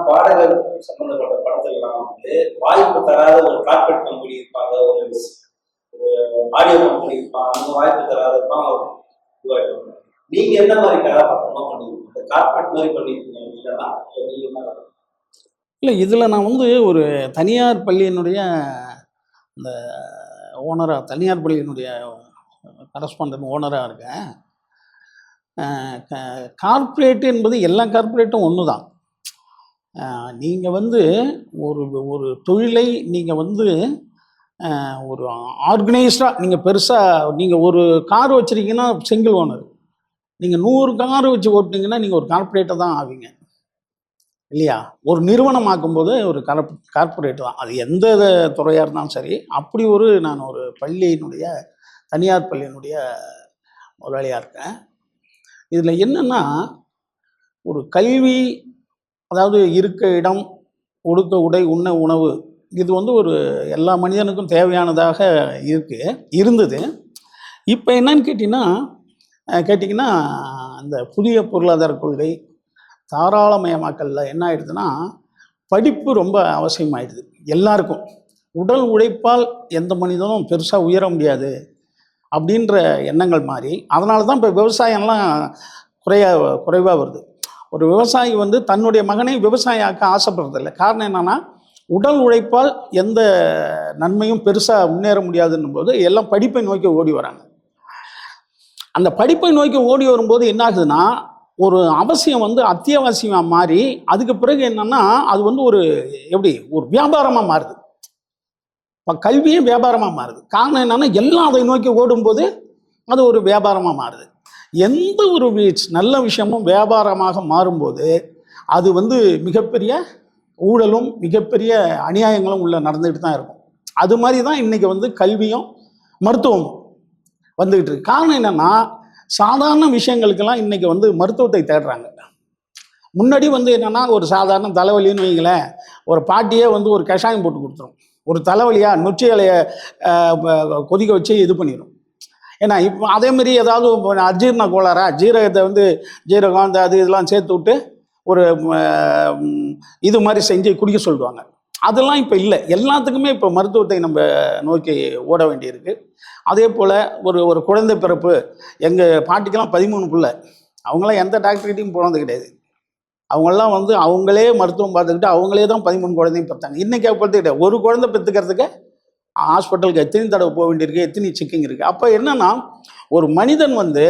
பாடகர் சம்பந்தப்பட்ட படத்துலாம் வந்து வாய்ப்பு தராத ஒரு கார்பரேட் கம்பெனி இருப்பாங்க, ஒரு ஆடியோ கம்பெனி இருப்பாங்க, அந்த வாய்ப்பு தராதான் இதுவாயிருப்பாங்க. நீங்க என்ன மாதிரி கதாபாத்திரமா பண்ணிருக்கீங்க? கார்பரேட் மாதிரி பண்ணிருக்கீங்க இல்லைன்னா நீங்க என்ன? இல்லை, இதில் நான் வந்து ஒரு தனியார் பள்ளியினுடைய இந்த ஓனராக, தனியார் பள்ளியினுடைய கரஸ்பாண்டன்ட் ஓனராக இருக்கேன். கார்ப்பரேட் என்பது எல்லா கார்ப்பரேட்டும் ஒன்று தான். நீங்கள் வந்து ஒரு ஒரு தொழிலை நீங்கள் வந்து ஒரு ஆர்கனைஸ்டாக நீங்கள் பெருசாக நீங்கள் ஒரு கார் வச்சுருக்கீங்கன்னா சிங்கிள் ஓனர், நீங்கள் 100 கார் வச்சு ஓட்டினீங்கன்னா நீங்கள் ஒரு கார்ப்பரேட்டை தான் ஆவீங்க இல்லையா? ஒரு நிறுவனம் ஆக்கும்போது ஒரு கார்ப்பரேட் தான், அது எந்த துறையாக இருந்தாலும் சரி. அப்படி நான் ஒரு பள்ளியினுடைய, தனியார் பள்ளியினுடைய முதலாளியாக இருக்கேன். இதில் என்னென்னா, ஒரு கல்வி, அதாவது இருக்க இடம், உடுக்க உடை, உண்ண உணவு, இது வந்து ஒரு எல்லா மனிதனுக்கும் தேவையானதாக இருந்தது. இப்போ என்னன்னு கேட்டிங்கன்னா இந்த புதிய பொருளாதார கொள்கை, தாராளமயமாக்கல்ல என்ன ஆயிடுதுன்னா, படிப்பு ரொம்ப அவசியமாயிடுது எல்லாருக்கும். உடல் உழைப்பால் எந்த மனிதனும் பெருசாக உயர முடியாது அப்படின்ற எண்ணங்கள் மாறி, அதனால தான் இப்போ விவசாயம்லாம் குறைவாக வருது. ஒரு விவசாயி வந்து தன்னுடைய மகனை விவசாயியாக்க ஆசைப்படுறதில்லை. காரணம் என்னன்னா, உடல் உழைப்பால் எந்த நன்மையும் பெருசாக முன்னேற முடியாதுன்னும் போது எல்லாம் படிப்பை நோக்கி ஓடி வராங்க. அந்த படிப்பை நோக்கி ஓடி வரும்போது என்ன ஆகுதுன்னா, ஒரு அவசியம் வந்து அத்தியாவசியமாக மாறி, அதுக்கு பிறகு என்னன்னா அது வந்து ஒரு வியாபாரமாக மாறுது. இப்போ கல்வியும் வியாபாரமாக மாறுது. காரணம் என்னன்னா, எல்லாம் அதை நோக்கி ஓடும்போது அது ஒரு வியாபாரமாக மாறுது. எந்த ஒரு நல்ல விஷயமும் வியாபாரமாக மாறும்போது அது வந்து மிகப்பெரிய ஊழலும் மிகப்பெரிய அநியாயங்களும் உள்ள நடந்துகிட்டு தான் இருக்கும். அது மாதிரி தான் இன்றைக்கி வந்து கல்வியும் மருத்துவமும் வந்துக்கிட்டு இருக்கு. காரணம் என்னென்னா, சாதாரண விஷயங்களுக்கெல்லாம் இன்றைக்கி வந்து மருத்துவத்தை தேடுறாங்க. முன்னாடி வந்து என்னென்னா, ஒரு சாதாரண தலைவலின்னு வைங்களேன், ஒரு பாட்டியே வந்து ஒரு கஷாயம் போட்டு கொடுத்துரும். ஒரு தலைவலியாக நொச்சி இலையை கொதிக்க வச்சு இது பண்ணிடும். ஏன்னா இப்போ அதேமாரி ஏதாவது அஜீரண கோளாறா, ஜீரகத்தை வந்து ஜீரகம் அந்த இதெல்லாம் சேர்த்து விட்டு ஒரு இது மாதிரி செஞ்சு குடிக்க சொல்லுவாங்க. அதெல்லாம் இப்போ இல்லை. எல்லாத்துக்குமே இப்போ மருத்துவத்தை நம்ம நோக்கி ஓட வேண்டியிருக்கு. அதே போல் ஒரு குழந்தை பிறப்பு, எங்கள் பாட்டிக்கெல்லாம் 13 பிள்ளை. அவங்களாம் எந்த டாக்டர்கிட்டையும் போனது கிடையாது. அவங்களாம் வந்து அவங்களே மருத்துவம் பார்த்துக்கிட்டு அவங்களே தான் 13 குழந்தையும் பெற்றாங்க. இன்றைக்கி பார்த்துக்கிட்ட ஒரு குழந்தை பெற்றுக்கிறதுக்கு ஹாஸ்பிட்டலுக்கு எத்தனை தடவை போக வேண்டியிருக்கு, எத்தனை செக்கிங் இருக்குது. அப்போ என்னன்னா, ஒரு மனிதன் வந்து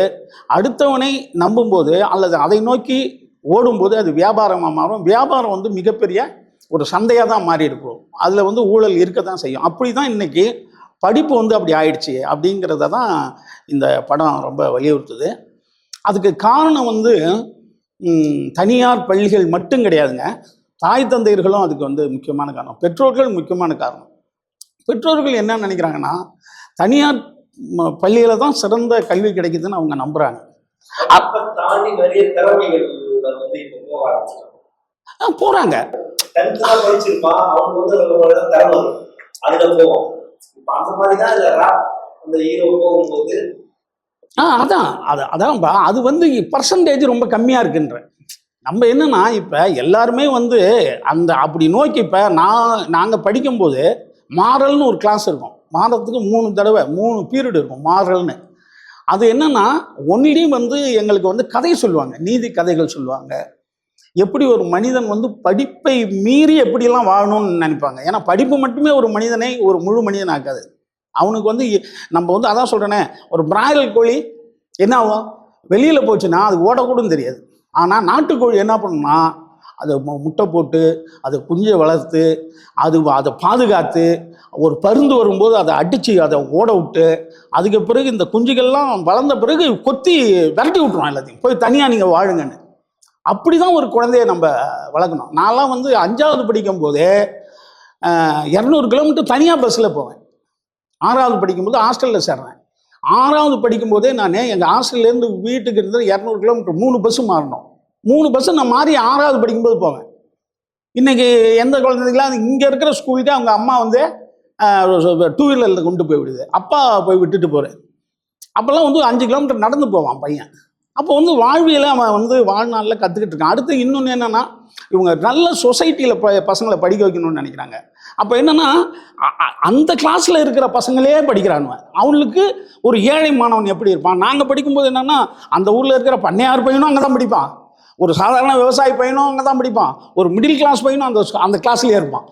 அடுத்தவனை நம்பும்போது அல்லது அதை நோக்கி ஓடும்போது அது வியாபாரமாக மாறும். வியாபாரம் வந்து மிகப்பெரிய ஒரு சந்தையாக தான் மாறி இருக்கும். அதில் வந்து ஊழல் இருக்க தான் செய்யும். அப்படி தான் இன்றைக்கி படிப்பு வந்து அப்படி ஆயிடுச்சு அப்படிங்கிறத தான் இந்த படம் ரொம்ப வலியுறுத்துது. அதுக்கு காரணம் வந்து தனியார் பள்ளிகள் மட்டும் கிடையாதுங்க, தாய் தந்தையர்களும் அதுக்கு வந்து முக்கியமான காரணம், பெற்றோர்கள் முக்கியமான காரணம். பெற்றோர்கள் என்ன நினைக்கிறாங்கன்னா, தனியார் பள்ளியில தான் சிறந்த கல்வி கிடைக்குதுன்னு அவங்க நம்புறாங்க. போறாங்க. அது வந்து பர்சன்டேஜ் ரொம்ப கம்மியா இருக்குன்ற. நம்ம என்னன்னா, இப்ப எல்லாருமே வந்து அப்படி நோக்கி, இப்ப நாங்க படிக்கும்போது மாரல்னு ஒரு கிளாஸ் இருக்கும். மாதத்துக்கு 3 தடவை 3 பீரியட் இருக்கும் மாரல்னு. அது என்னன்னா, ஒன்லி வந்து எங்களுக்கு வந்து கதை சொல்லுவாங்க, நீதி கதைகள் சொல்லுவாங்க. எப்படி ஒரு மனிதன் வந்து படிப்பை மீறி எப்படியெல்லாம் வாழணும்னு நினைப்பாங்க. ஏன்னா படிப்பு மட்டுமே ஒரு மனிதனை ஒரு முழு மனிதன் ஆக்காது. அவனுக்கு வந்து நம்ம வந்து அதான் சொல்கிறேனே, ஒரு பிராய்லர் கோழி என்ன ஆகும், வெளியில் போச்சுன்னா அது ஓடக்கூடும் தெரியாது. ஆனால் நாட்டுக்கோழி என்ன பண்ணுன்னா, அதை முட்டை போட்டு அதை குஞ்சை வளர்த்து அதை பாதுகாத்து ஒரு பருந்து வரும்போது அதை அடித்து அதை ஓட விட்டு, அதுக்கு பிறகு இந்த குஞ்சுகள்லாம் வளர்ந்த பிறகு கொத்தி விரட்டி விட்டுருவோம் எல்லாத்தையும், போய் தனியாக நீங்கள் வாழுங்கன்னு. அப்படி தான் ஒரு குழந்தைய நம்ம வளர்க்கணும். நான்லாம் வந்து 5வது படிக்கும் போதே 200 கிலோமீட்டர் தனியாக பஸ்ஸில் போவேன். 6வது படிக்கும்போது ஹாஸ்டலில் சேர்றேன். 6வது படிக்கும்போதே நான் எங்கள் ஹாஸ்டல்லேருந்து வீட்டுக்கு இருந்து 200 கிலோமீட்டர் 3 பஸ்ஸு மாறணும். 3 பஸ்ஸு நான் மாறி 6வது படிக்கும்போது போவேன். இன்றைக்கி எந்த குழந்தைங்களாம் இங்கே இருக்கிற ஸ்கூலுக்கு அவங்க அம்மா வந்து 2 வீலரில் கொண்டு போய் விடுது, அப்பா போய் விட்டுட்டு போகிறேன். அப்போல்லாம் வந்து 5 கிலோமீட்டர் நடந்து போவான் பையன். அப்போ வந்து வாழ்வியலை அவன் வந்து வாழ்நாளில் கற்றுக்கிட்டு இருக்கான். அடுத்து இன்னொன்று என்னென்னா, இவங்க நல்ல சொசைட்டியில் பசங்களை படிக்க வைக்கணும்னு நினைக்கிறாங்க. அப்போ என்னென்னா, அந்த கிளாஸில் இருக்கிற பசங்களே படிக்கிறானுவ. அவனுக்கு ஒரு ஏழை மாணவன் எப்படி இருப்பான்? நாங்கள் படிக்கும்போது என்னென்னா, அந்த ஊரில் இருக்கிற பண்ணையார் பையனும் அங்கே தான் படிப்பான், ஒரு சாதாரண விவசாயி பையனும் அங்கே தான் படிப்பான், ஒரு மிடில் கிளாஸ் பையனும் அந்த கிளாஸ்லேயே இருப்பான்.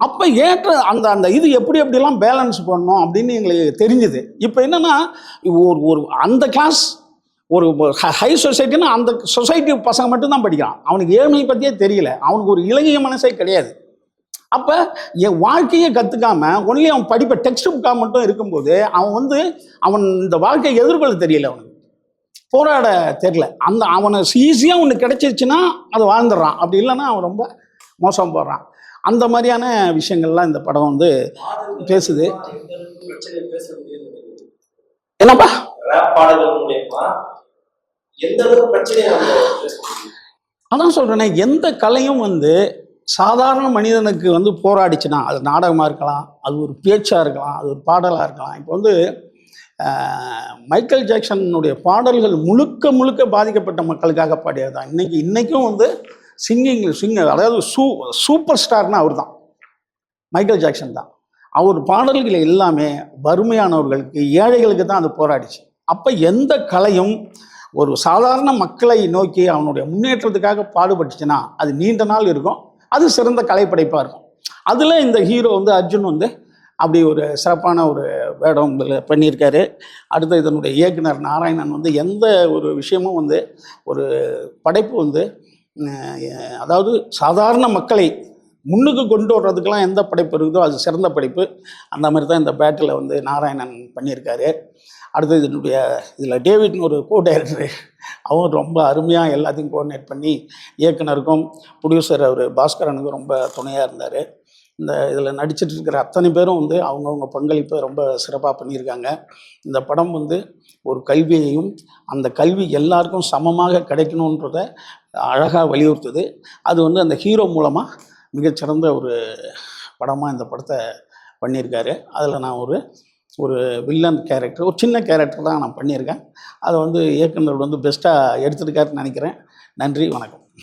அப்போ ஏற்ற அந்த இது எப்படிலாம் பேலன்ஸ் பண்ணணும் அப்படின்னு எங்களுக்கு தெரிஞ்சுது. இப்போ என்னென்னா, ஒரு அந்த கிளாஸ் ஒரு ஹை சொசைட்டின்னா அந்த சொசைட்டி பசங்க மட்டும்தான் படிக்கிறான். அவனுக்கு ஏழ்மையை பற்றியே தெரியல, அவனுக்கு ஒரு இலகிய மனசே கிடையாது. அப்போ என் வாழ்க்கையை கற்றுக்காம ஒன்லி அவன் படிப்பை டெக்ஸ்ட் புக்காக மட்டும் இருக்கும்போது அவன் இந்த வாழ்க்கையை எதிர்கொள்ள தெரியல, அவனுக்கு போராட தெரியல. அவனை ஈஸியாக ஒன்று கிடைச்சிருச்சுன்னா அது வாழ்ந்துடுறான், அப்படி இல்லைன்னா அவன் ரொம்ப மோசம் போடுறான். அந்த மாதிரியான விஷயங்கள்லாம் இந்த படம் பேசுது. என்னப்பா அதான் சொல்றேனே, எந்த கலையும் சாதாரண மனிதனுக்கு போராடிச்சுன்னா, அது நாடகமாக இருக்கலாம், அது ஒரு பேச்சாக இருக்கலாம், அது ஒரு பாடலாக இருக்கலாம். இப்போ மைக்கேல் ஜாக்சனுடைய பாடல்கள் முழுக்க முழுக்க பாதிக்கப்பட்ட மக்களுக்காக பாடியது தான். இன்னைக்கும் சிங்கர், அதாவது சூப்பர் ஸ்டார்னா அவர் தான், மைக்கேல் ஜாக்சன் தான். அவர் பாடல்கள் எல்லாமே வறுமையானவர்களுக்கு, ஏழைகளுக்கு தான் அது போராடிச்சு. அப்போ எந்த கலையும் ஒரு சாதாரண மக்களை நோக்கி அவனுடைய முன்னேற்றத்துக்காக பாடுபட்டுச்சுன்னா அது நீண்ட நாள் இருக்கும், அது சிறந்த கலைப்படைப்பாக இருக்கும். அதில் இந்த ஹீரோ அர்ஜுன் அப்படி ஒரு சிறப்பான ஒரு வேடம் பண்ணியிருக்காரு. அடுத்து இதனுடைய இயக்குனர் நாராயணன் எந்த ஒரு விஷயமும் ஒரு படைப்பு அதாவது சாதாரண மக்களை முன்னுக்கு கொண்டு வர்றதுக்கெல்லாம் எந்த படைப்பு இருக்குதோ அது சிறந்த படைப்பு. அந்த மாதிரி தான் இந்த பேட்டில் நாராயணன் பண்ணியிருக்காரு. அடுத்தது இதில் டேவிட்னு ஒரு கோ டைரக்டரு, அவர் ரொம்ப அருமையாக எல்லாத்தையும் கோஆர்டினேட் பண்ணி இயக்குனருக்கும் ப்ரொடியூசர் அவர் பாஸ்கரனுக்கும் ரொம்ப துணையாக இருந்தார். இதில் நடிச்சிட்டு இருக்கிற அத்தனை பேரும் அவங்கவுங்க பங்களிப்பை ரொம்ப சிறப்பாக பண்ணியிருக்காங்க. இந்த படம் ஒரு கல்வியையும் அந்த கல்வி எல்லாருக்கும் சமமாக கிடைக்கணுன்றத அழகாக வலியுறுத்துது. அது அந்த ஹீரோ மூலமாக மிகச்சிறந்த ஒரு படமாக இந்த படத்தை பண்ணியிருக்காரு. அதில் நான் ஒரு வில்லன் கேரக்டர், ஒரு சின்ன கேரக்டர் தான் நான் பண்ணியிருக்கேன். அதை இயக்குனர் பெஸ்ட்டாக எடுத்துருக்காருன்னு நினைக்கிறேன். நன்றி, வணக்கம்.